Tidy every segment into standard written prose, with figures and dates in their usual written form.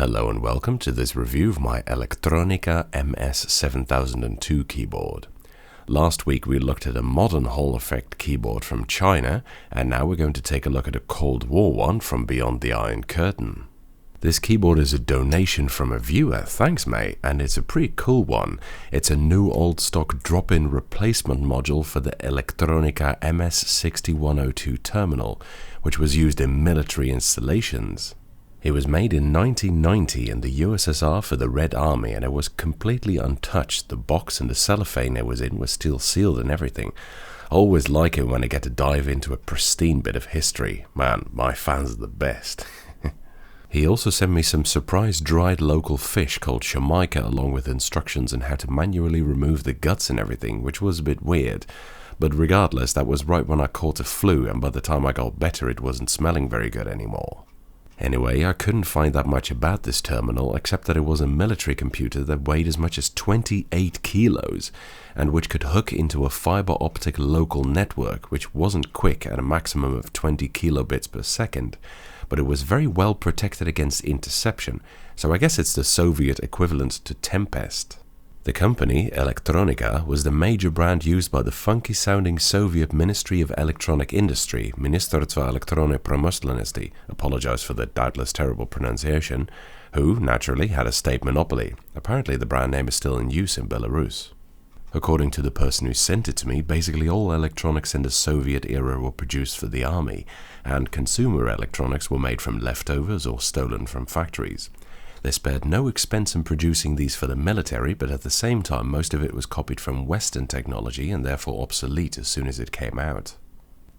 Hello and welcome to this review of my Elektronika MS 7002 keyboard. Last week we looked at a modern Hall effect keyboard from China, and now we're going to take a look at a Cold War one from beyond the Iron Curtain. This keyboard is a donation from a viewer, thanks mate, and it's a pretty cool one. It's a new old stock drop-in replacement module for the Elektronika MS 6102 terminal, which was used in military installations. It was made in 1990 in the USSR for the Red Army, and it was completely untouched. The box and the cellophane it was in was still sealed and everything. I always like it when I get to dive into a pristine bit of history. Man, my fans are the best. He also sent me some surprise dried local fish called Jamaica, along with instructions on how to manually remove the guts and everything, which was a bit weird. But regardless, that was right when I caught a flu, and by the time I got better it wasn't smelling very good anymore. Anyway, I couldn't find that much about this terminal except that it was a military computer that weighed as much as 28 kilos and which could hook into a fiber optic local network, which wasn't quick at a maximum of 20 kilobits per second, but it was very well protected against interception, so I guess it's the Soviet equivalent to Tempest. The company, Elektronika, was the major brand used by the funky-sounding Soviet Ministry of Electronic Industry, Ministerstvo Elektronické Promyslosti, apologize for the doubtless terrible pronunciation, who, naturally, had a state monopoly. Apparently the brand name is still in use in Belarus. According to the person who sent it to me, basically all electronics in the Soviet era were produced for the army, and consumer electronics were made from leftovers or stolen from factories. They spared no expense in producing these for the military, but at the same time most of it was copied from Western technology and therefore obsolete as soon as it came out.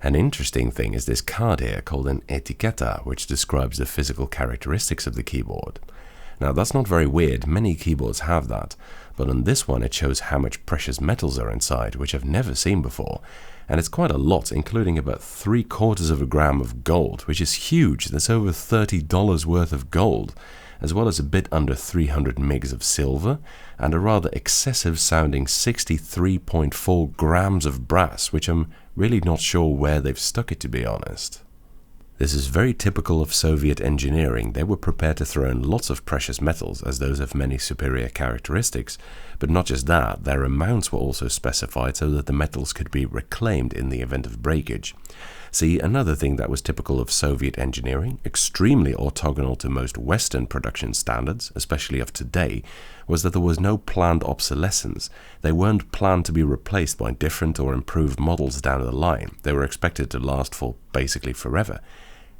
An interesting thing is this card here called an etiqueta, which describes the physical characteristics of the keyboard. Now that's not very weird, many keyboards have that, but on this one it shows how much precious metals are inside, which I've never seen before, and it's quite a lot, including about 3/4 of a gram of gold, which is huge. That's over $30 worth of gold, as well as a bit under 300 MIGs of silver, and a rather excessive sounding 63.4 grams of brass, which I'm really not sure where they've stuck it, to be honest. This is very typical of Soviet engineering. They were prepared to throw in lots of precious metals, as those have many superior characteristics, but not just that, their amounts were also specified so that the metals could be reclaimed in the event of breakage. See, another thing that was typical of Soviet engineering, extremely orthogonal to most Western production standards, especially of today, was that there was no planned obsolescence. They weren't planned to be replaced by different or improved models down the line. They were expected to last for basically forever.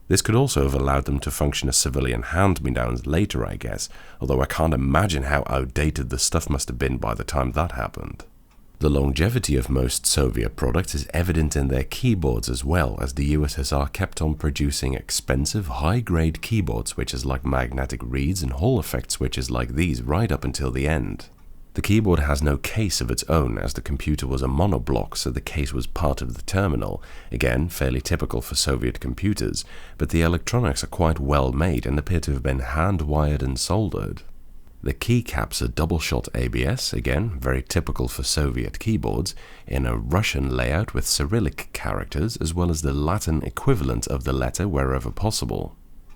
This could also have allowed them to function as civilian hand-me-downs later, I guess, although I can't imagine how outdated the stuff must have been by the time that happened. The longevity of most Soviet products is evident in their keyboards as well, as the USSR kept on producing expensive, high-grade keyboard switches like magnetic reeds and Hall effect switches like these right up until the end. The keyboard has no case of its own, as the computer was a monoblock, so the case was part of the terminal, again fairly typical for Soviet computers, but the electronics are quite well made and appear to have been hand-wired and soldered. The keycaps are double-shot ABS, again very typical for Soviet keyboards, in a Russian layout with Cyrillic characters as well as the Latin equivalent of the letter wherever possible.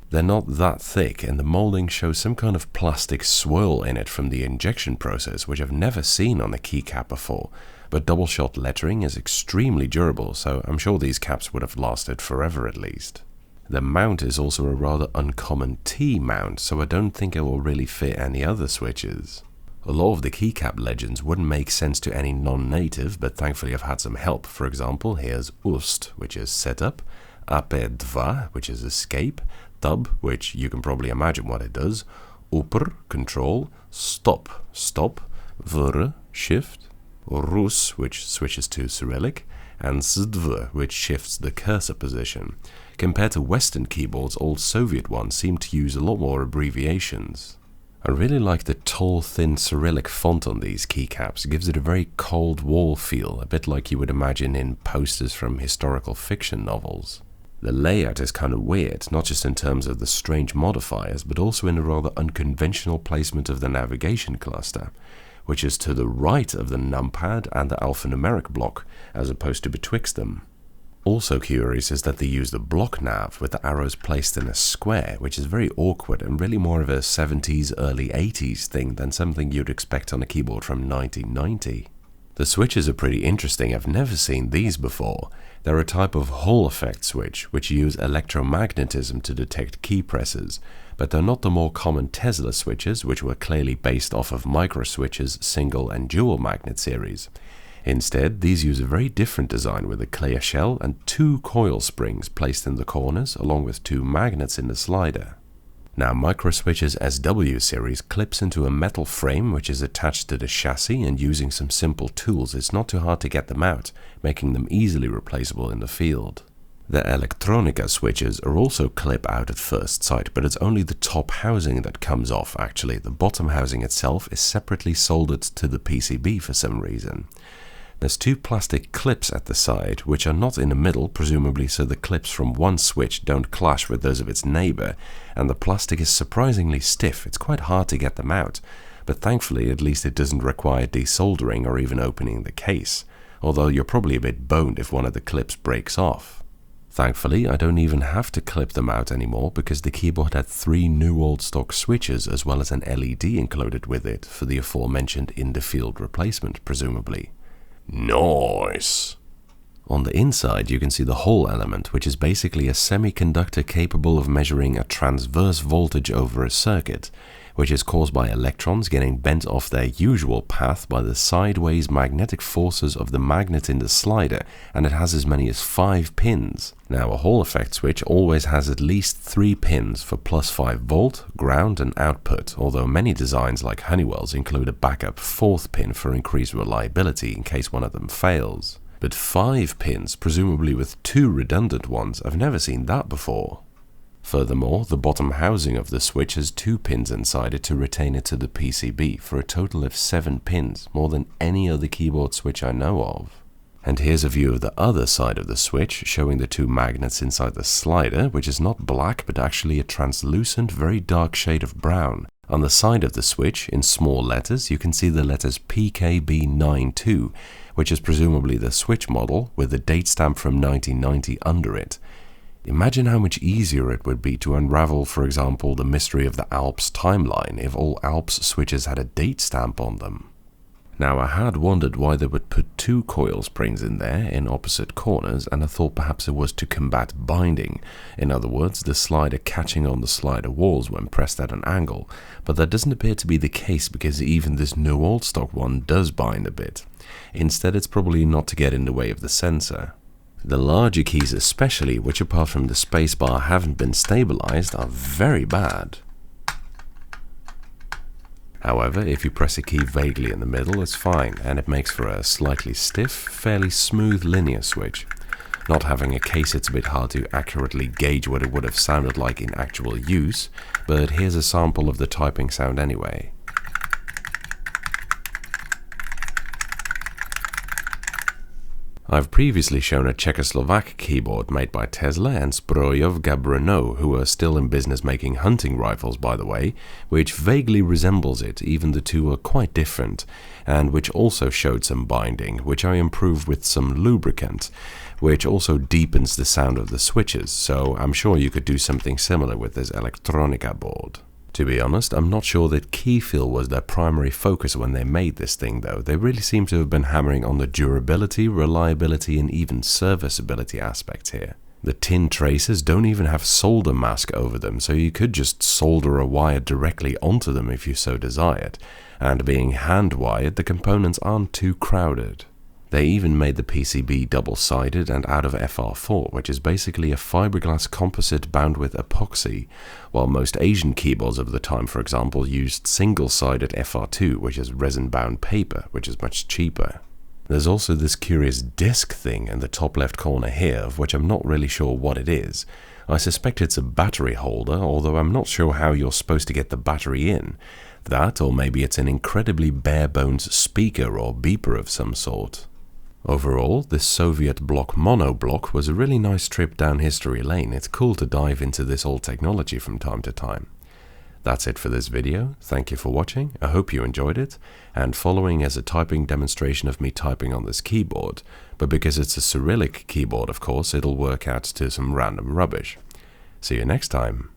They're not that thick, and the molding shows some kind of plastic swirl in it from the injection process, which I've never seen on a keycap before, but double-shot lettering is extremely durable, so I'm sure these caps would have lasted forever at least. The mount is also a rather uncommon T-mount, so I don't think it will really fit any other switches. A lot of the keycap legends wouldn't make sense to any non-native, but thankfully I've had some help. For example, here's Ust, which is setup, AP2, which is escape, Tab, which you can probably imagine what it does, Upr, control, Stop, Vr, shift, Rus, which switches to Cyrillic, and Zdv, which shifts the cursor position. Compared to Western keyboards, old Soviet ones seem to use a lot more abbreviations. I really like the tall, thin Cyrillic font on these keycaps. It gives it a very Cold War feel, a bit like you would imagine in posters from historical fiction novels. The layout is kind of weird, not just in terms of the strange modifiers, but also in a rather unconventional placement of the navigation cluster, which is to the right of the numpad and the alphanumeric block, as opposed to betwixt them. Also curious is that they used a block nav with the arrows placed in a square, which is very awkward and really more of a 70s, early 80s thing than something you'd expect on a keyboard from 1990. The switches are pretty interesting. I've never seen these before. They're a type of Hall effect switch, which use electromagnetism to detect key presses, but they're not the more common Tesla switches, which were clearly based off of microswitches' single and dual magnet series. Instead, these use a very different design with a clear shell and 2 coil springs placed in the corners, along with 2 magnets in the slider. Now, microswitches SW series clips into a metal frame which is attached to the chassis, and using some simple tools it's not too hard to get them out, making them easily replaceable in the field. The Elektronika switches are also clip out at first sight, but it's only the top housing that comes off actually. The bottom housing itself is separately soldered to the PCB for some reason. There's 2 plastic clips at the side, which are not in the middle, presumably so the clips from one switch don't clash with those of its neighbor, and the plastic is surprisingly stiff. It's quite hard to get them out, but thankfully at least it doesn't require desoldering or even opening the case, although you're probably a bit boned if one of the clips breaks off. Thankfully, I don't even have to clip them out anymore because the keyboard had 3 new old stock switches as well as an LED included with it for the aforementioned in-the-field replacement, presumably. Nice! On the inside you can see the Hall element, which is basically a semiconductor capable of measuring a transverse voltage over a circuit, which is caused by electrons getting bent off their usual path by the sideways magnetic forces of the magnet in the slider, and it has as many as 5 pins. Now, a Hall effect switch always has at least 3 pins for plus 5 volt, ground and output, although many designs like Honeywell's include a backup 4th pin for increased reliability in case one of them fails. But 5 pins, presumably with 2 redundant ones, I've never seen that before. Furthermore, the bottom housing of the switch has 2 pins inside it to retain it to the PCB for a total of 7 pins, more than any other keyboard switch I know of. And here's a view of the other side of the switch, showing the 2 magnets inside the slider, which is not black but actually a translucent, very dark shade of brown. On the side of the switch, in small letters, you can see the letters PKB9-2, which is presumably the switch model, with the date stamp from 1990 under it. Imagine how much easier it would be to unravel, for example, the mystery of the Alps timeline if all Alps switches had a date stamp on them. Now, I had wondered why they would put 2 coil springs in there in opposite corners, and I thought perhaps it was to combat binding. In other words, the slider catching on the slider walls when pressed at an angle, but that doesn't appear to be the case because even this new old stock one does bind a bit. Instead, it's probably not to get in the way of the sensor. The larger keys especially, which apart from the spacebar haven't been stabilized, are very bad. However, if you press a key vaguely in the middle, it's fine, and it makes for a slightly stiff, fairly smooth linear switch. Not having a case, it's a bit hard to accurately gauge what it would have sounded like in actual use, but here's a sample of the typing sound anyway. I've previously shown a Czechoslovak keyboard made by Tesla and Zbrojov Gabrino, who are still in business making hunting rifles, by the way, which vaguely resembles it, even the two are quite different, and which also showed some binding, which I improved with some lubricant, which also deepens the sound of the switches, so I'm sure you could do something similar with this Elektronika board. To be honest, I'm not sure that key fill was their primary focus when they made this thing though. They really seem to have been hammering on the durability, reliability and even serviceability aspects here. The tin traces don't even have solder mask over them, so you could just solder a wire directly onto them if you so desired. And being hand-wired, the components aren't too crowded. They even made the PCB double-sided and out of FR4, which is basically a fiberglass composite bound with epoxy, while most Asian keyboards of the time, for example, used single-sided FR2, which is resin-bound paper, which is much cheaper. There's also this curious disc thing in the top left corner here, of which I'm not really sure what it is. I suspect it's a battery holder, although I'm not sure how you're supposed to get the battery in. That, or maybe it's an incredibly bare-bones speaker or beeper of some sort. Overall, this Soviet block monoblock was a really nice trip down history lane. It's cool to dive into this old technology from time to time. That's it for this video. Thank you for watching. I hope you enjoyed it. And following is a typing demonstration of me typing on this keyboard. But because it's a Cyrillic keyboard, of course, it'll work out to some random rubbish. See you next time.